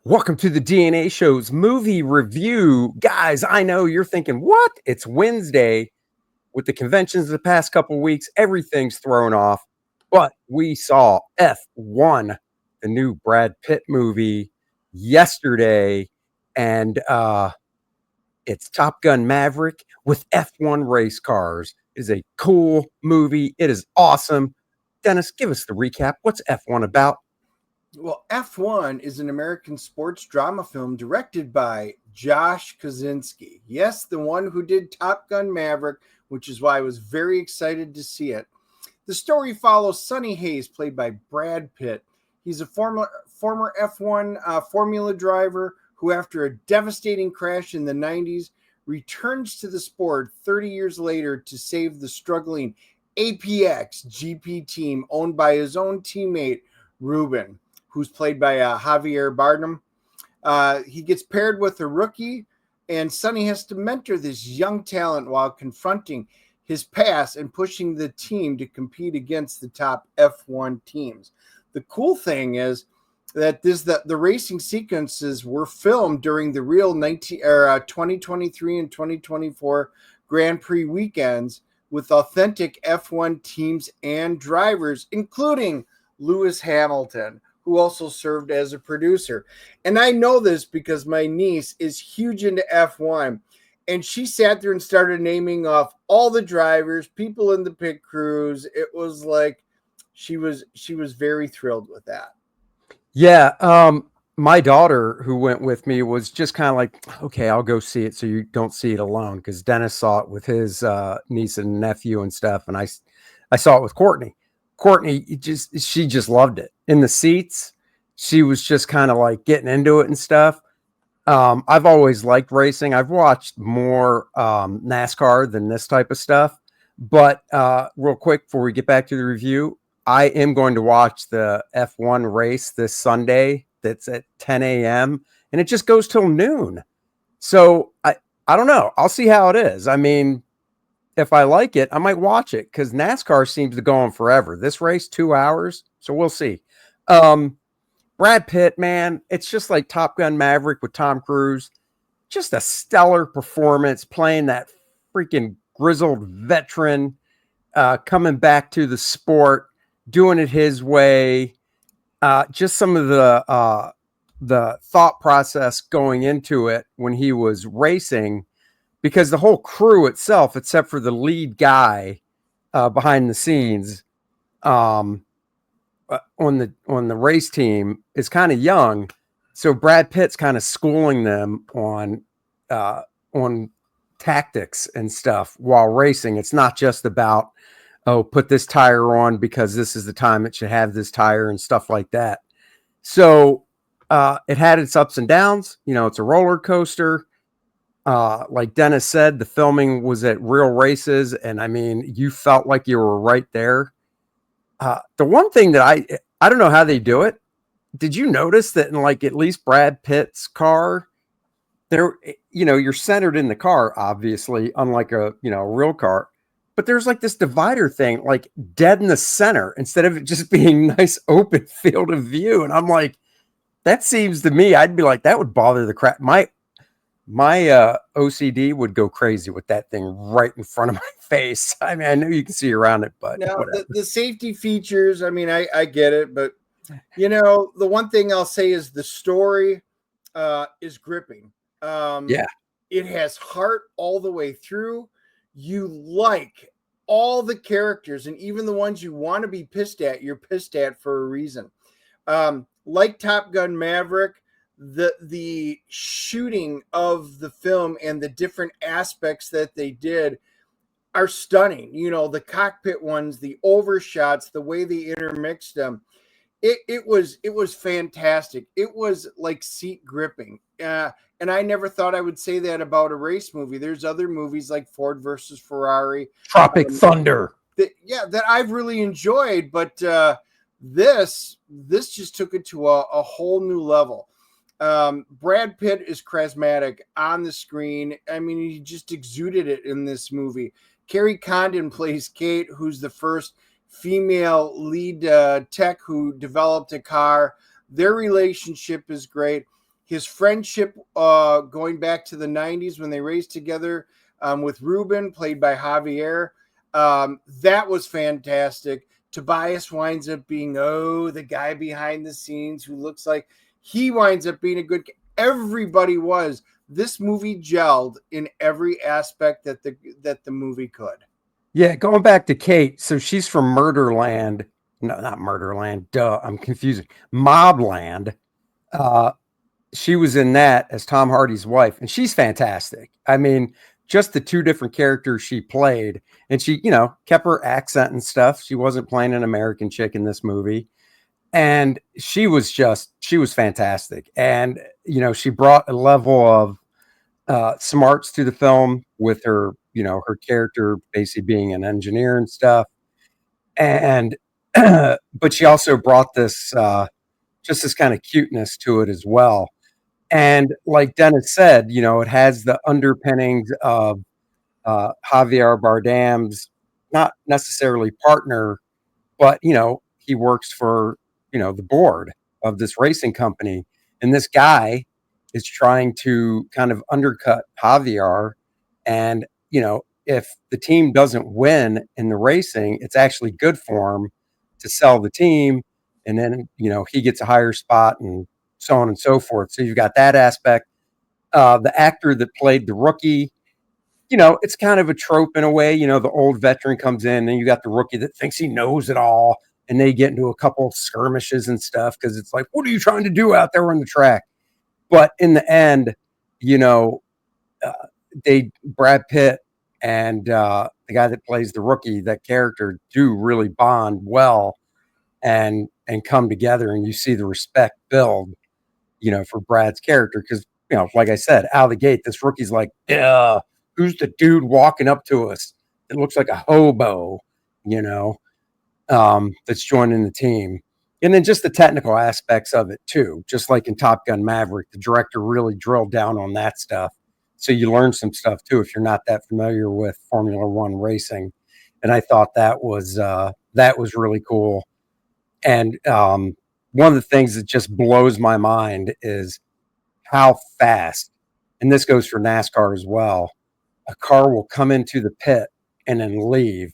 Welcome to the DNA Show's movie review. Guys, I know you're thinking, what? It's Wednesday. With the conventions of the past couple weeks, everything's thrown off. But we saw F1, the new Brad Pitt movie, yesterday. And it's Top Gun Maverick with F1 race cars. It is a cool movie. It is awesome. Dennis, give us the recap. What's F1 about? Well, F1 is an American sports drama film directed by Josh Kosinski. Yes, the one who did Top Gun Maverick, which is why I was very excited to see it. The story follows Sonny Hayes, played by Brad Pitt. He's a former F1 Formula driver who, after a devastating crash in the 90s, returns to the sport 30 years later to save the struggling APX GP team owned by his own teammate, Ruben, who's played by Javier Bardem. He gets paired with a rookie, and Sonny has to mentor this young talent while confronting his past and pushing the team to compete against the top F1 teams. The cool thing is that the racing sequences were filmed during the real 2023 and 2024 Grand Prix weekends with authentic F1 teams and drivers, including Lewis Hamilton, who also served as a producer. And I know this because my niece is huge into F1, and she sat there and started naming off all the drivers, people in the pit crews. It was like she was very thrilled with that. Yeah, my daughter who went with me was just kind of like, okay, I'll go see it so you don't see it alone, because Dennis saw it with his niece and nephew and stuff, and I saw it with Courtney. Courtney she just loved it. In the seats, she was just kind of like getting into it and stuff. I've always liked racing. I've watched more NASCAR than this type of stuff. But real quick, before we get back to the review, I am going to watch the F1 race this Sunday. That's at 10 a.m. and it just goes till noon. So I don't know. I'll see how it is. I mean, if I like it, I might watch it because NASCAR seems to go on forever. This race, 2 hours. So we'll see. Brad Pitt, man, it's just like Top Gun Maverick with Tom Cruise. Just a stellar performance playing that freaking grizzled veteran, coming back to the sport, doing it his way. Just some of the thought process going into it when he was racing, because the whole crew itself, except for the lead guy behind the scenes, on the race team, is kind of young. So Brad Pitt's kind of schooling them on tactics and stuff while racing. It's not just about, oh, put this tire on because this is the time it should have this tire and stuff like that. So it had its ups and downs. You know, it's a roller coaster. Like Dennis said, the filming was at real races, and I mean, you felt like you were right there. The one thing that I don't know how they do it. Did you notice that in like at least Brad Pitt's car, there, you're centered in the car, obviously, unlike a real car, but there's like this divider thing, like dead in the center, instead of it just being nice open field of view. And I'm like, that seems to me, I'd be like, that would bother the crap. My OCD would go crazy with that thing right in front of my face. I mean, I know you can see around it, but now the safety features, I mean, I get it, but the one thing I'll say is the story is gripping. Yeah. It has heart all the way through. You like all the characters, and even the ones you want to be pissed at, you're pissed at for a reason. Like Top Gun Maverick, the shooting of the film and the different aspects that they did are stunning. The cockpit ones, the overshots, the way they intermixed them. It was fantastic. It was like seat gripping. And I never thought I would say that about a race movie. There's other movies like Ford versus Ferrari, Tropic Thunder. That I've really enjoyed, but this just took it to a whole new level. Brad Pitt is charismatic on the screen. I mean, he just exuded it in this movie. Carrie Condon plays Kate, who's the first female lead tech who developed a car. Their relationship is great. his friendship going back to the 90s when they raced together with Ruben, played by Javier. That was fantastic. Tobias winds up being, the guy behind the scenes who looks like he winds up being a good. Everybody was. This movie gelled in every aspect that the movie could. Yeah, going back to Kate. So she's from Murderland. No, not Murderland. Duh, I'm confusing. Mobland. Uh, she was in that as Tom Hardy's wife, and she's fantastic. I mean, just the two different characters she played, and she, kept her accent and stuff. She wasn't playing an American chick in this movie, and she was fantastic. And she brought a level of smarts to the film with her, her character basically being an engineer and stuff. And but she also brought this just this kind of cuteness to it as well. And like Dennis said, it has the underpinnings of Javier Bardem's not necessarily partner, but he works for the board of this racing company, and this guy is trying to kind of undercut Javier. And if the team doesn't win in the racing, it's actually good for him to sell the team, and then he gets a higher spot and so on and so forth. So you've got that aspect. The actor that played the rookie, it's kind of a trope in a way. The old veteran comes in, and you got the rookie that thinks he knows it all, and they get into a couple of skirmishes and stuff because it's like, what are you trying to do out there on the track? But in the end, Brad Pitt and the guy that plays the rookie, that character, do really bond well and come together, and you see the respect build, for Brad's character. Because, like I said, out of the gate, this rookie's like, yeah, who's the dude walking up to us? It looks like a hobo, that's joining the team. And then just the technical aspects of it too, just like in Top Gun Maverick, the director really drilled down on that stuff. So you learn some stuff too, if you're not that familiar with Formula One racing. And I thought that was really cool. And one of the things that just blows my mind is how fast, and this goes for NASCAR as well, a car will come into the pit and then leave.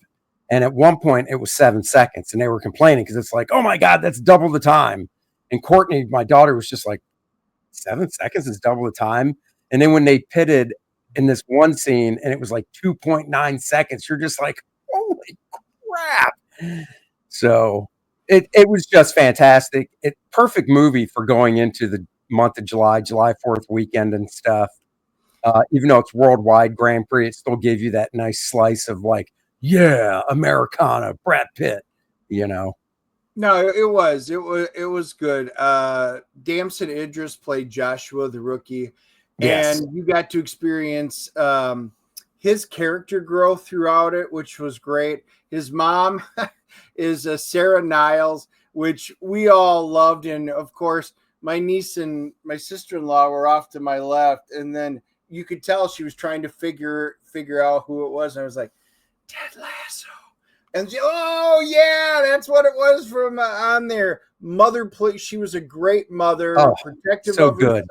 And at one point it was 7 seconds, and they were complaining because it's like, oh my God, that's double the time. And Courtney, my daughter, was just like, 7 seconds is double the time. And then when they pitted in this one scene and it was like 2.9 seconds, you're just like, holy crap. So it was just fantastic. Perfect movie for going into the month of July 4th weekend and stuff. Even though it's worldwide Grand Prix, it still gave you that nice slice of like, yeah, Americana, Brad Pitt, No, it was good. Damson Idris played Joshua, the rookie. Yes. And you got to experience his character growth throughout it, which was great. His mom is Sarah Niles, which we all loved. And of course, my niece and my sister-in-law were off to my left. And then you could tell she was trying to figure out who it was. And I was like, Ted Lasso. And she, oh, yeah, that's what it was from on there. Mother, she was a great mother, protective of her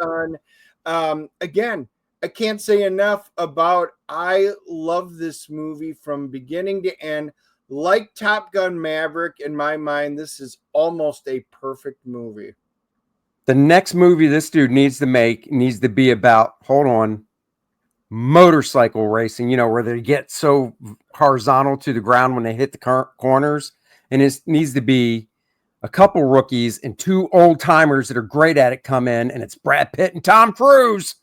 son. Again, I can't say enough about, I love this movie from beginning to end. Like Top Gun Maverick, in my mind, this is almost a perfect movie. The next movie this dude needs to make needs to be about, motorcycle racing, where they get so horizontal to the ground when they hit the corners. And it needs to be a couple rookies and two old timers that are great at it come in, and it's Brad Pitt and Tom Cruise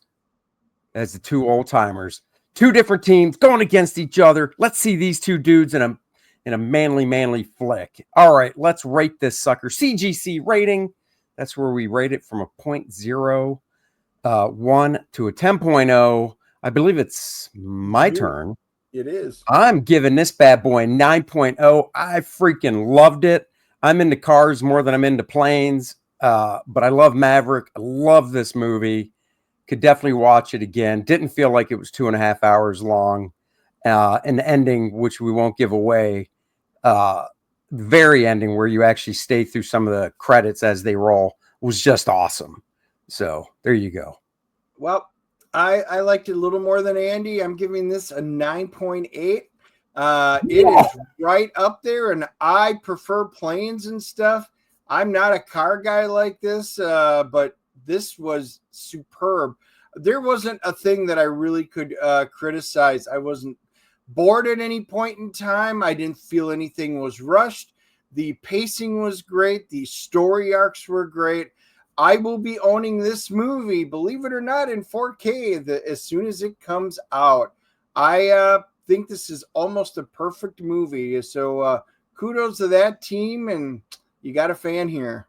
as the two old timers. Two different teams going against each other. Let's see these two dudes in a manly flick. All right, let's rate this sucker. CGC rating. That's where we rate it from a 0.01 to a 10.0. I believe it's my turn. It is. I'm giving this bad boy a 9.0. I freaking loved it. I'm into cars more than I'm into planes, but I love Maverick. I love this movie. Could definitely watch it again. Didn't feel like it was 2.5 hours long. And the ending, which we won't give away, the very ending where you actually stay through some of the credits as they roll, was just awesome. So there you go. Well, I liked it a little more than Andy. I'm giving this a 9.8. It is right up there, and I prefer planes and stuff. I'm not a car guy like this, but this was superb. There wasn't a thing that I really could criticize. I wasn't bored at any point in time. I didn't feel anything was rushed. The pacing was great. The story arcs were great. I will be owning this movie, believe it or not, in 4K as soon as it comes out. I think this is almost a perfect movie. So kudos to that team, and you got a fan here.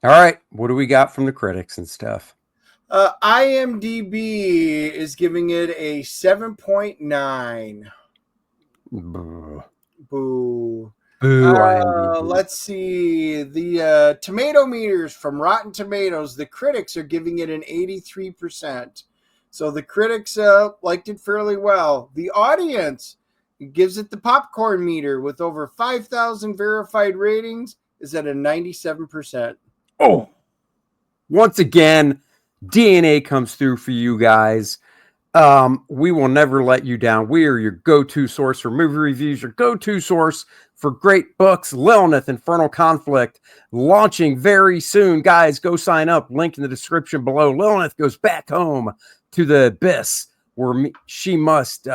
All right. What do we got from the critics and stuff? IMDb is giving it a 7.9. Boo. Boo. Boo. Let's see. The tomato meters from Rotten Tomatoes, the critics are giving it an 83%. So the critics liked it fairly well. The audience gives it the popcorn meter with over 5,000 verified ratings is at a 97%. Oh, once again, DNA comes through for you guys. We will never let you down. We are your go-to source for movie reviews, your go-to source for great books. Lilith, Infernal Conflict, launching very soon. Guys, go sign up. Link in the description below. Lilith goes back home to the abyss where she must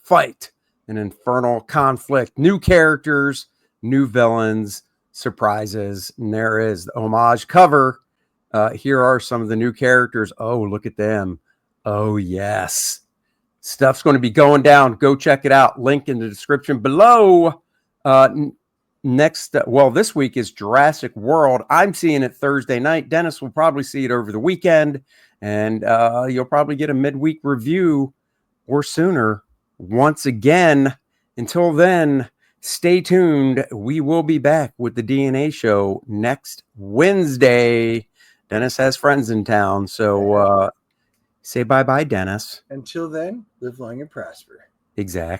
fight an infernal conflict. New characters, new villains, surprises. And there is the homage cover. Here are some of the new characters. Oh, look at them. Oh, yes. Stuff's going to be going down. Go check it out. Link in the description below. This week is Jurassic World. I'm seeing it Thursday night. Dennis will probably see it over the weekend. And you'll probably get a midweek review or sooner. Once again, until then, stay tuned. We will be back with the DNA show next Wednesday. Dennis has friends in town, so say bye-bye, Dennis. Until then, live long and prosper. Exactly.